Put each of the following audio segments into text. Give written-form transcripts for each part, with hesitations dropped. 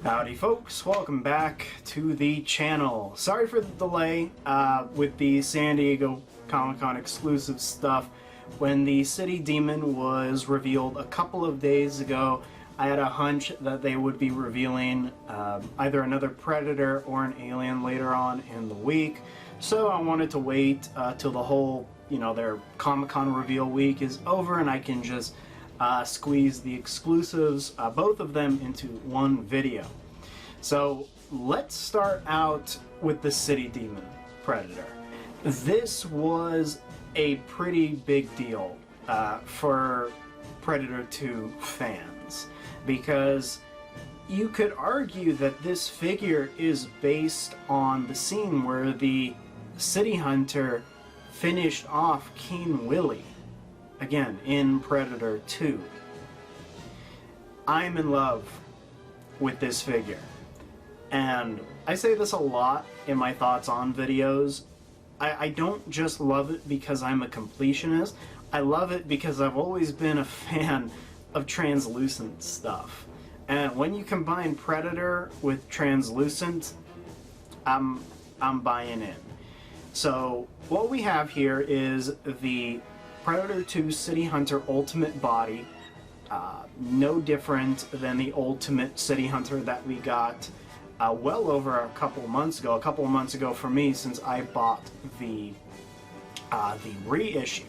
Howdy folks, welcome back to the channel. Sorry for the delay with the San Diego Comic-Con exclusive stuff. When the City Demon was revealed a couple of days ago, I had a hunch that they would be revealing either another Predator or an alien later on in the week. So I wanted to wait till the whole, their Comic-Con reveal week is over and I can just squeeze the exclusives, both of them, into one video. So let's start out with the City Demon Predator. This was a pretty big deal for Predator 2 fans, because you could argue that this figure is based on the scene where the City Hunter finished off King Willie, again, in Predator 2. I'm in love with this figure. And I say this a lot in my thoughts on videos. I don't just love it because I'm a completionist. I love it because I've always been a fan of translucent stuff. And when you combine Predator with translucent, I'm buying in. So what we have here is the Predator 2 City Hunter Ultimate Body, no different than the Ultimate City Hunter that we got well over a couple of months ago for me, since I bought the reissue.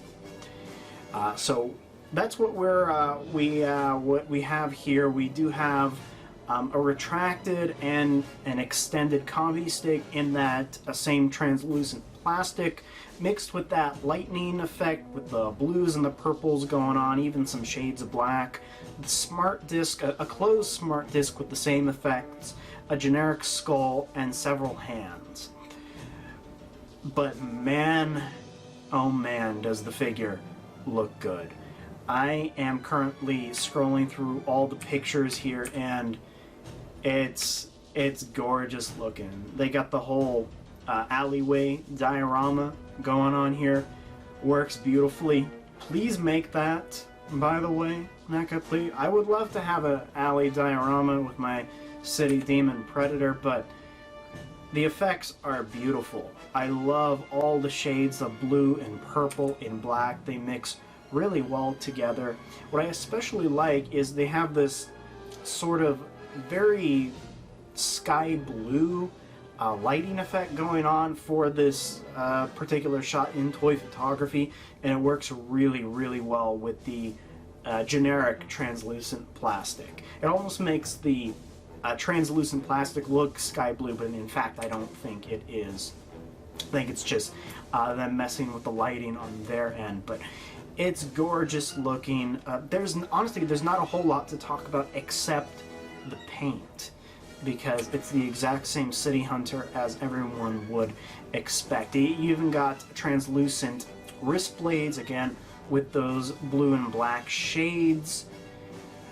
So that's what what we have here. We do have a retracted and an extended combi stick in that same translucent plastic, mixed with that lightning effect with the blues and the purples going on, even some shades of black. The smart disc, a closed smart disc with the same effects, a generic skull, and several hands. But man, oh man, does the figure look good. I am currently scrolling through all the pictures here, and it's gorgeous looking. They got the whole alleyway diorama going on here. Works beautifully. Please make that, by the way, NECA, please. I would love to have an alley diorama with my City Demon Predator, but the effects are beautiful. I love all the shades of blue and purple and black. They mix really well together. What I especially like is they have this sort of very sky blue lighting effect going on for this particular shot in toy photography, and it works really, really well with the generic translucent plastic. It almost makes the translucent plastic look sky blue, but in fact I don't think it is. I think it's just them messing with the lighting on their end, but it's gorgeous looking. Honestly, there's not a whole lot to talk about except the paint, because it's the exact same City Hunter as everyone would expect. You even got translucent wrist blades, again, with those blue and black shades.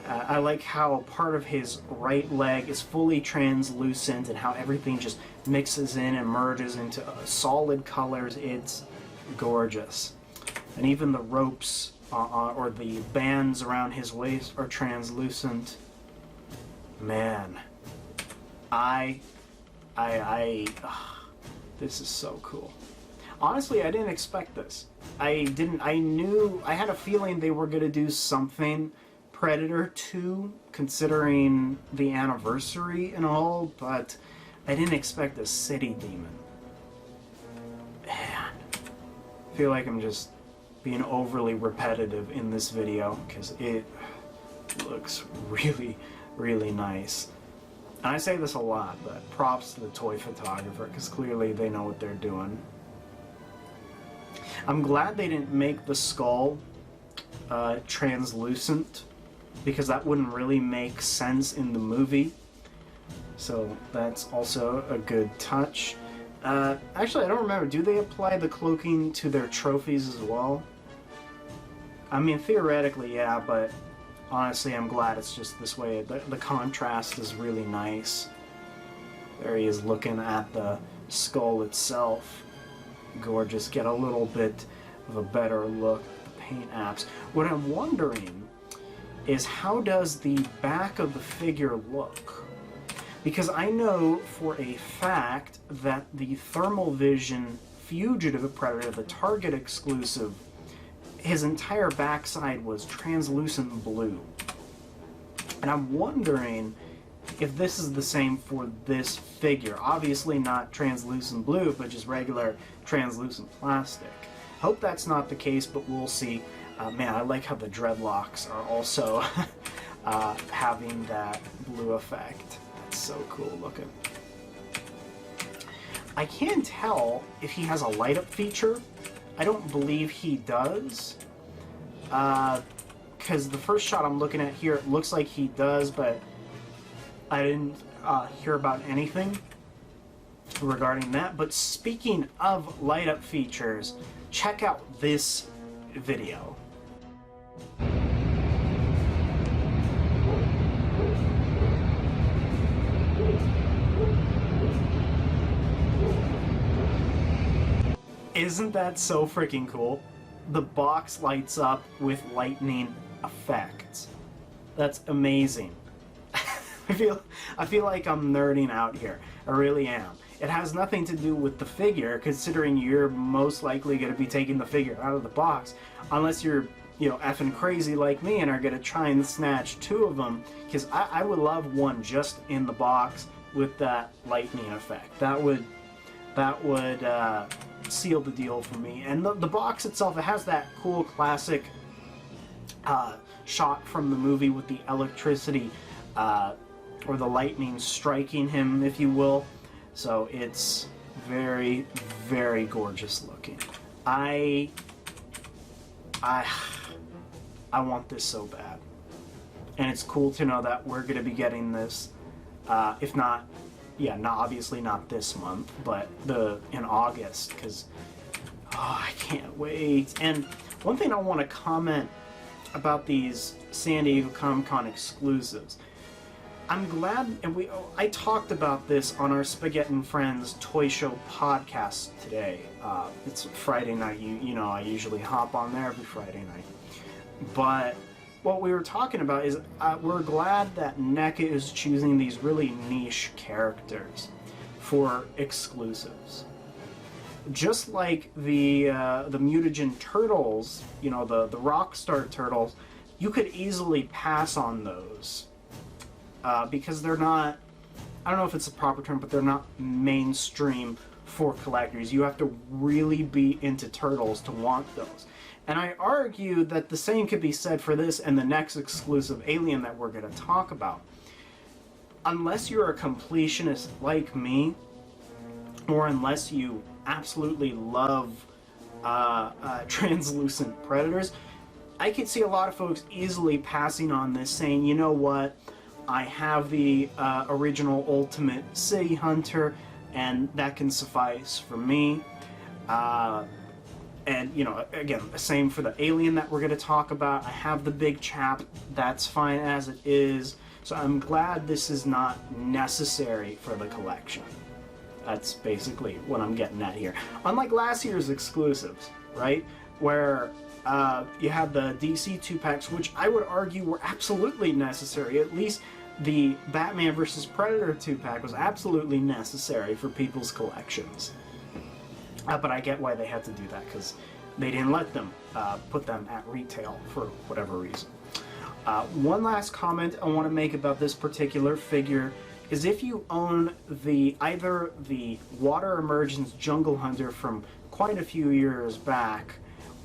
I like how part of his right leg is fully translucent and how everything just mixes in and merges into solid colors. It's gorgeous. And even the ropes or the bands around his waist are translucent. Man, this is so cool. Honestly, I didn't expect this. I had a feeling they were going to do something Predator 2, considering the anniversary and all, but I didn't expect a City Demon. Man, I feel like I'm just being overly repetitive in this video, because it looks really, really nice. And I say this a lot, but props to the toy photographer, because clearly they know what they're doing. I'm glad they didn't make the skull translucent, because that wouldn't really make sense in the movie. So that's also a good touch. Actually, I don't remember. Do they apply the cloaking to their trophies as well? I mean, theoretically, yeah, but honestly, I'm glad it's just this way. The contrast is really nice. There he is looking at the skull itself. Gorgeous. Get a little bit of a better look at the paint apps. What I'm wondering is, how does the back of the figure look? because I know for a fact that the Thermal Vision Fugitive Predator, the Target exclusive, his entire backside was translucent blue. And I'm wondering if this is the same for this figure. Obviously not translucent blue, but just regular translucent plastic. Hope that's not the case, but we'll see. Man, I like how the dreadlocks are also having that blue effect. That's so cool looking. I can't tell if he has a light up feature. I don't believe he does. Because the first shot I'm looking at here, it looks like he does, but I didn't hear about anything regarding that. But speaking of light up features, check out this video. Isn't that so freaking cool? The box lights up with lightning effects. That's amazing. I feel like I'm nerding out here. I really am. It has nothing to do with the figure, considering you're most likely going to be taking the figure out of the box, unless you're, you know, effing crazy like me and are going to try and snatch two of them, because I would love one just in the box with that lightning effect. That would seal the deal for me. And the box itself, it has that cool classic shot from the movie with the electricity or the lightning striking him, if you will. So it's very, very gorgeous looking. I want this so bad, and it's cool to know that we're going to be getting this, if not, yeah, obviously not this month, but in August, because I can't wait. And one thing I want to comment about these San Diego Comic-Con exclusives, I'm glad, and I talked about this on our Spaghetti and Friends Toy Show podcast today. It's Friday night. You know, I usually hop on there every Friday night. But what we were talking about is we're glad that NECA is choosing these really niche characters for exclusives. Just like the mutagen turtles, you know, the Rockstar turtles, you could easily pass on those. Because they're not, I don't know if it's a proper term, but they're not mainstream for collectors. You have to really be into turtles to want those. And I argue that the same could be said for this and the next exclusive alien that we're going to talk about. Unless you're a completionist like me, or unless you absolutely love translucent predators, I could see a lot of folks easily passing on this, saying, you know what, I have the original Ultimate City Hunter, and that can suffice for me. And, you know, again, the same for the alien that we're going to talk about. I have the big Chap. That's fine as it is. So I'm glad this is not necessary for the collection. That's basically what I'm getting at here. Unlike last year's exclusives, right? Where you had the DC 2-packs, which I would argue were absolutely necessary. At least the Batman vs. Predator 2-pack was absolutely necessary for people's collections. But I get why they had to do that, because they didn't let them put them at retail for whatever reason. One last comment I want to make about this particular figure is if you own either the Water Emergence Jungle Hunter from quite a few years back,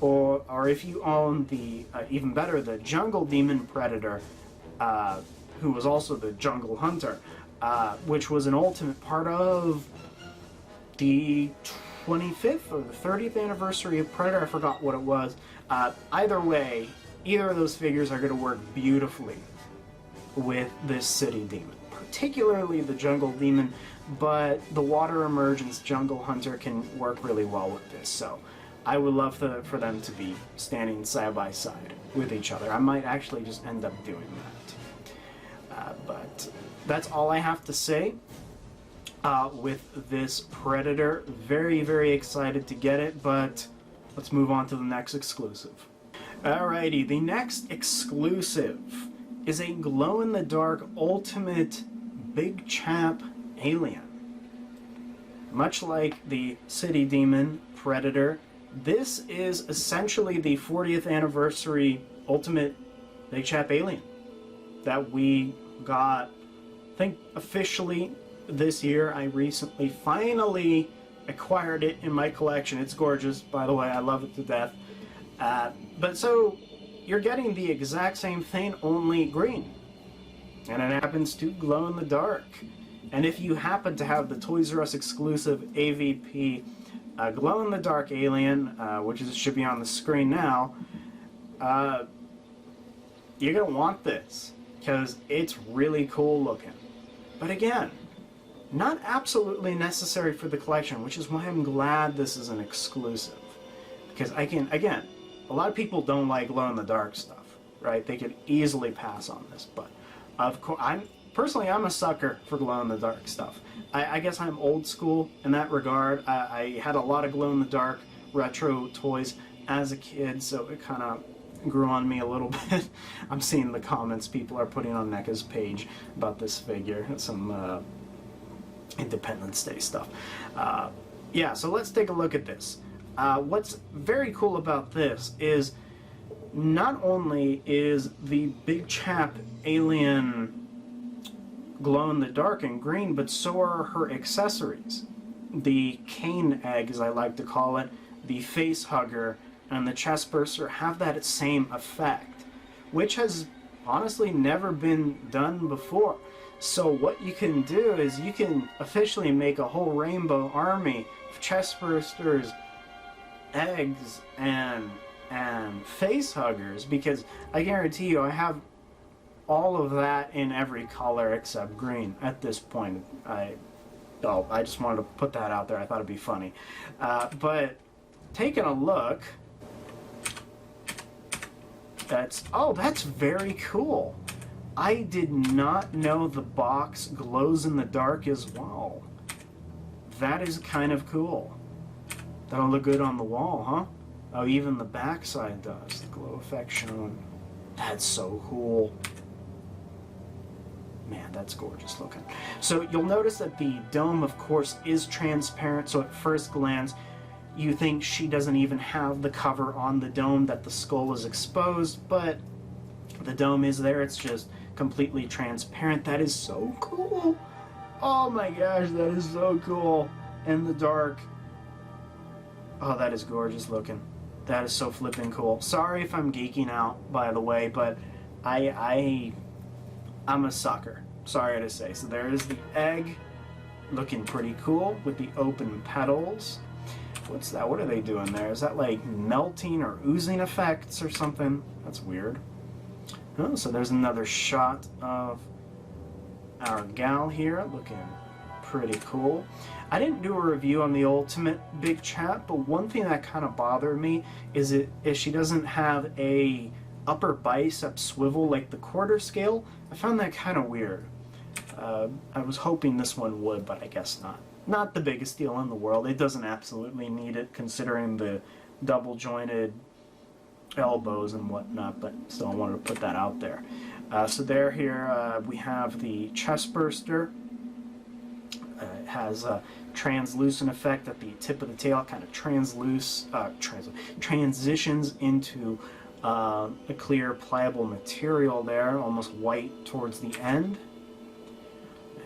or if you own the, even better, the Jungle Demon Predator, who was also the Jungle Hunter, which was an ultimate part of the 25th or the 30th anniversary of Predator, I forgot what it was. Either way, either of those figures are going to work beautifully with this City Demon. Particularly the Jungle Demon, but the Water Emergence Jungle Hunter can work really well with this, so I would love for them to be standing side by side with each other. I might actually just end up doing that. But that's all I have to say with this Predator. Very, very excited to get it, but let's move on to the next exclusive. Alrighty, the next exclusive is a glow-in-the-dark ultimate Big Chap alien. Much like the City Demon Predator, this is essentially the 40th anniversary Ultimate Big Chap alien that we got, I think, officially this year. I recently finally acquired it in my collection. It's gorgeous, by the way. I love it to death. But so you're getting the exact same thing, only green. And it happens to glow in the dark. And if you happen to have the Toys R Us exclusive AVP glow in the dark alien, which should be on the screen now, you're going to want this because it's really cool looking. But again, not absolutely necessary for the collection, which is why I'm glad this is an exclusive. Because again, a lot of people don't like glow in the dark stuff, right? They could easily pass on this, but of course, I'm a sucker for glow in the dark stuff. I guess I'm old school in that regard. I had a lot of glow in the dark retro toys as a kid, so it kind of grew on me a little bit. I'm seeing the comments people are putting on NECA's page about this figure, some Independence Day stuff. Yeah, so let's take a look at this. What's very cool about this is not only is the Big Chap alien glow in the dark and green, but so are her accessories. The cane egg, as I like to call it, the Facehugger, and the chest burster have that same effect, which has honestly never been done before. So what you can do is you can officially make a whole rainbow army of chest bursters, eggs, and Facehuggers, because I guarantee you I have all of that in every color except green at this point. I just wanted to put that out there. I thought it'd be funny. But taking a look, that's very cool. I did not know the box glows in the dark as well. That is kind of cool. That'll look good on the wall, huh? Oh, even the backside does. The glow effect shown. That's so cool. Man, that's gorgeous looking. So you'll notice that the dome, of course, is transparent, so at first glance you think she doesn't even have the cover on the dome, that the skull is exposed, but the dome is there. It's just completely transparent. That is so cool. Oh my gosh, that is so cool. In the dark. Oh, that is gorgeous looking. That is so flipping cool. Sorry if I'm geeking out, by the way, but I'm a sucker. Sorry to say. So there is the egg, looking pretty cool with the open petals. What's that? What are they doing there? Is that like melting or oozing effects or something? That's weird. Oh, so there's another shot of our gal here, looking pretty cool. I didn't do a review on the Ultimate Big Chap, but one thing that kind of bothered me is she doesn't have a upper bicep swivel like the quarter scale. I found that kind of weird. I was hoping this one would, but I guess not. Not the biggest deal in the world. It doesn't absolutely need it considering the double jointed elbows and whatnot, but still I wanted to put that out there. So there here we have the chest burster. It has a translucent effect at the tip of the tail, kind of transitions into a clear pliable material there, almost white towards the end.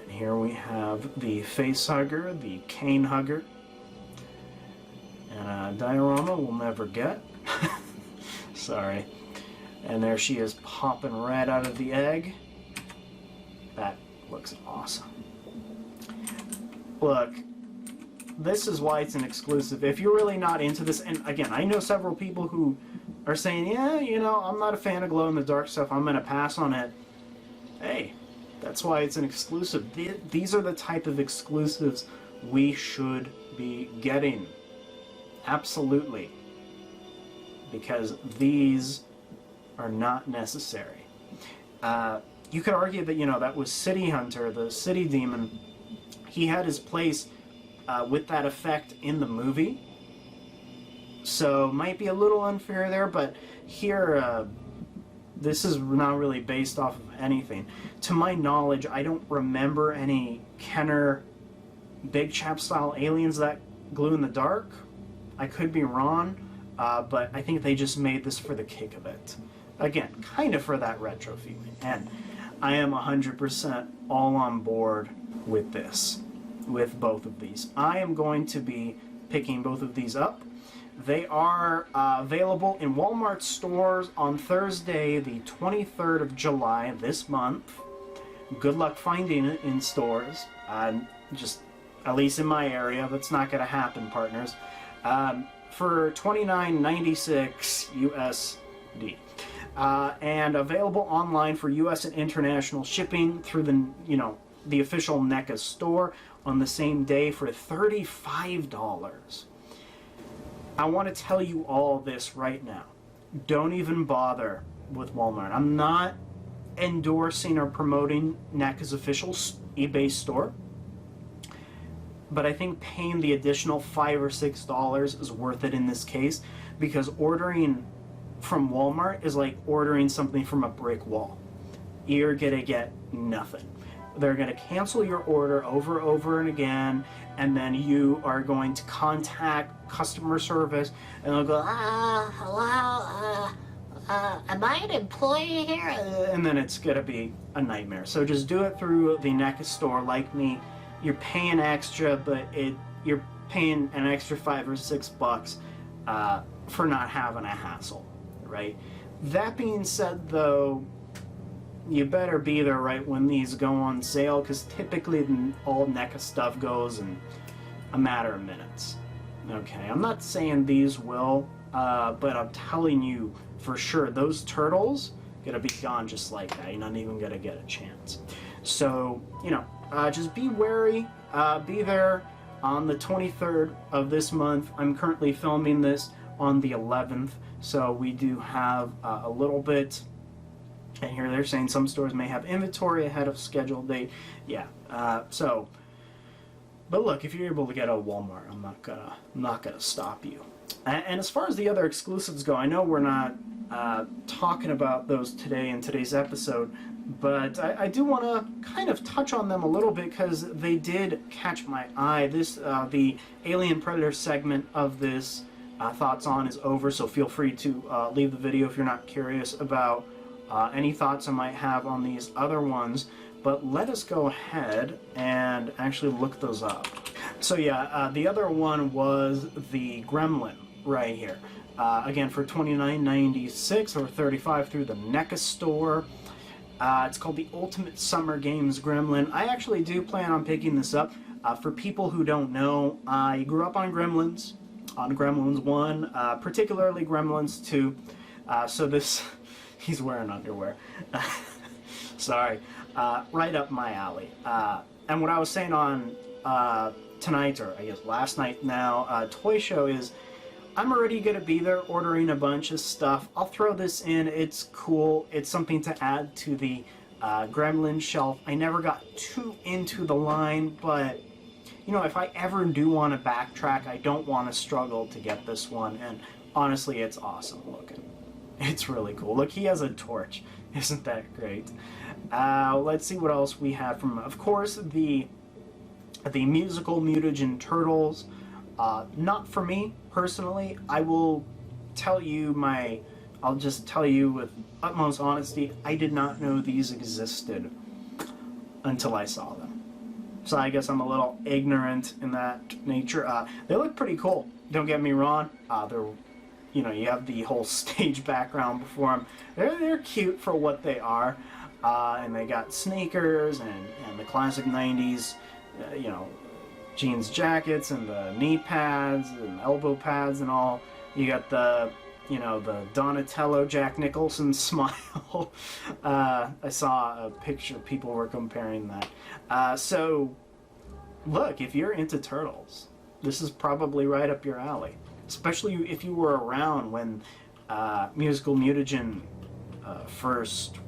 And here we have the Facehugger, the cane hugger, and a diorama we'll never get. Sorry. And there she is, popping right out of the egg. That looks awesome. Look, this is why it's an exclusive. If you're really not into this, and again, I know several people who are saying, yeah, you know, I'm not a fan of glow-in-the-dark stuff, I'm going to pass on it. Hey, that's why it's an exclusive. These are the type of exclusives we should be getting. Absolutely. Because these are not necessary. You could argue that, you know, that was City Hunter, the City Demon. He had his place with that effect in the movie. So might be a little unfair there, but here This is not really based off of anything. To my knowledge, I don't remember any Kenner Big Chap style aliens that glue in the dark. I could be wrong, but I think they just made this for the kick of it. Again, kind of for that retro feeling. And I am 100% all on board with this, with both of these. I am going to be picking both of these up. They are available in Walmart stores on Thursday, the 23rd of July this month. Good luck finding it in stores. Just, at least in my area, that's not going to happen, partners. For $29.96 USD. And available online for U.S. and international shipping through the official NECA store on the same day for $35. I want to tell you all this right now. Don't even bother with Walmart. I'm not endorsing or promoting NECA's official eBay store, but I think paying the additional $5 or $6 is worth it in this case, because ordering from Walmart is like ordering something from a brick wall. You're gonna get nothing. They're gonna cancel your order over and again, and then you are going to contact customer service, and they'll go, hello, am I an employee here? And then it's gonna be a nightmare. So just do it through the NECA store like me. You're paying extra, but you're paying an extra $5 or $6 for not having a hassle, right? That being said, though, you better be there right when these go on sale, because typically all NECA stuff goes in a matter of minutes. Okay, I'm not saying these will, but I'm telling you for sure, those turtles gonna be gone just like that. You're not even gonna get a chance. So, just be wary. Be there on the 23rd of this month. I'm currently filming this on the 11th, so we do have a little bit. And here they're saying some stores may have inventory ahead of scheduled date. Yeah. But look, if you're able to get a Walmart, I'm not gonna stop you. And as far as the other exclusives go, I know we're not talking about those today in today's episode, but I do want to kind of touch on them a little bit because they did catch my eye. The Alien Predator segment of this Thoughts On is over, so feel free to leave the video if you're not curious about any thoughts I might have on these other ones. But let us go ahead and actually look those up. So yeah, the other one was the Gremlin right here. Again, for $29.96 or $35 through the NECA store. It's called the Ultimate Summer Games Gremlin. I actually do plan on picking this up. For people who don't know, I grew up on Gremlins. On Gremlins 1, particularly Gremlins 2. So this, he's wearing underwear. Sorry. Right up my alley. And what I was saying on tonight, or I guess last night now, Toy Show is, I'm already going to be there ordering a bunch of stuff. I'll throw this in. It's cool. It's something to add to the Gremlin shelf. I never got too into the line, but if I ever do want to backtrack, I don't want to struggle to get this one. And honestly, it's awesome looking. It's really cool. Look, he has a torch. Isn't that great? Let's see what else we have from, of course, the musical Mutagen Turtles. Not for me, personally. I will tell you I'll just tell you with utmost honesty, I did not know these existed until I saw them. So I guess I'm a little ignorant in that nature. They look pretty cool, don't get me wrong. They're, you have the whole stage background before them. They're cute for what they are. And they got sneakers and the classic 90s, jeans jackets and the knee pads and elbow pads and all. You got the Donatello Jack Nicholson smile. I saw a picture, people were comparing that. So, look, if you're into turtles, this is probably right up your alley. Especially if you were around when Musical Mutagen first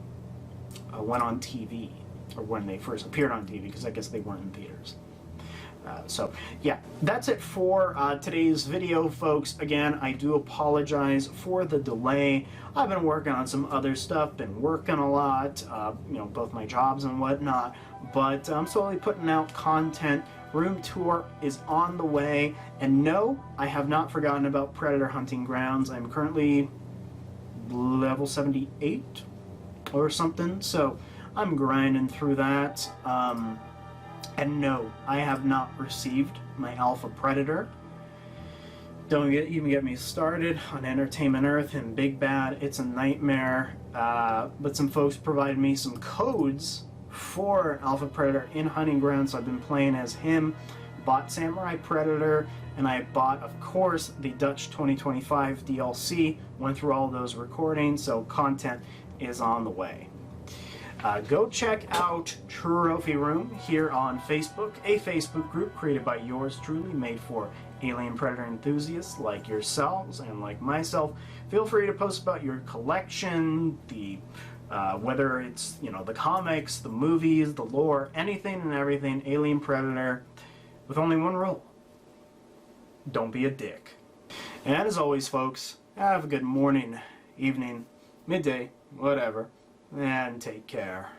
went on TV, or when they first appeared on TV, because I guess they weren't in theaters. So yeah, that's it for today's video, folks. Again, I do apologize for the delay. I've been working on some other stuff, been working a lot, you know, both my jobs and whatnot, but I'm slowly putting out content. Room tour is on the way, and no, I have not forgotten about Predator Hunting Grounds. I'm currently level 78 or something, so I'm grinding through that. And no, I have not received my Alpha Predator. Don't even get me started on Entertainment Earth and Big Bad. It's a nightmare. But some folks provided me some codes for Alpha Predator in Hunting Grounds, so I've been playing as him. Bought Samurai Predator, and I bought, of course, the Dutch 2025 DLC. Went through all those recordings, so content is on the way. Go check out Trophy Room here on Facebook, a Facebook group created by yours truly, made for alien predator enthusiasts like yourselves and like myself. Feel free to post about your collection, the whether it's, you know, the comics, the movies, the lore, anything and everything alien predator, with only one rule: don't be a dick. And as always, folks, have a good morning, evening, midday, whatever, and take care.